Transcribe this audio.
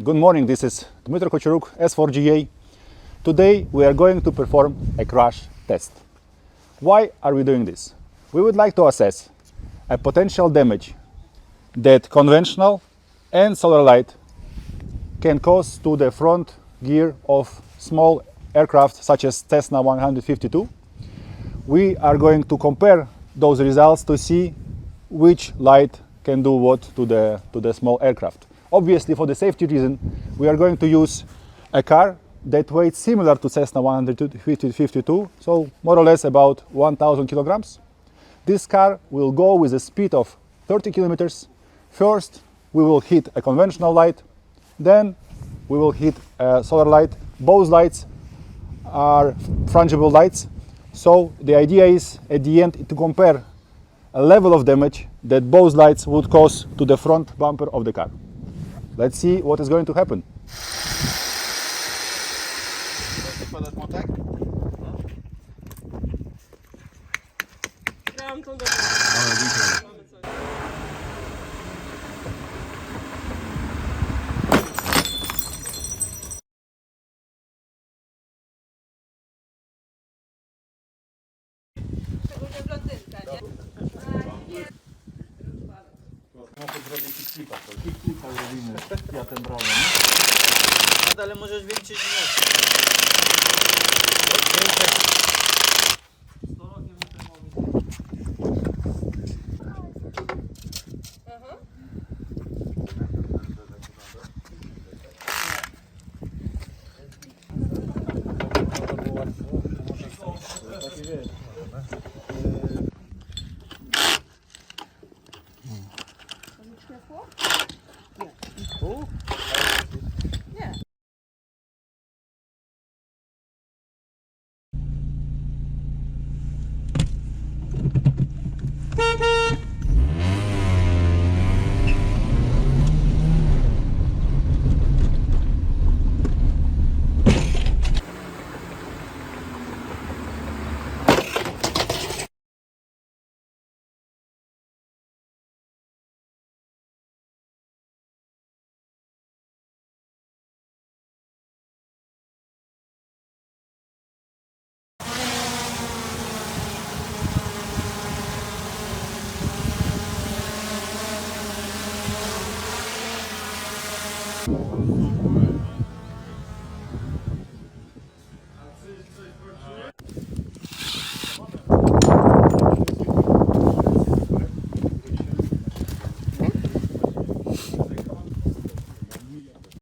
Good morning, this is Dmytro Kocheruk, S4GA. Today we are going to perform a crash test. Why are we doing this? We would like to assess a potential damage that conventional and solar light can cause to the front gear of small aircraft such as Cessna 152. We are going to compare those results to see which light can do what to the small aircraft. Obviously, for the safety reason, we are going to use a car that weighs similar to Cessna 152, so more or less about 1,000 kilograms. This car will go with a speed of 30 kilometers. First, we will hit a conventional light, then we will hit a solar light. Both lights are frangible lights, so the idea is at the end to compare a level of damage that both lights would cause to the front bumper of the car. Let's see what is going to happen. Ale możesz więcej zmieniać.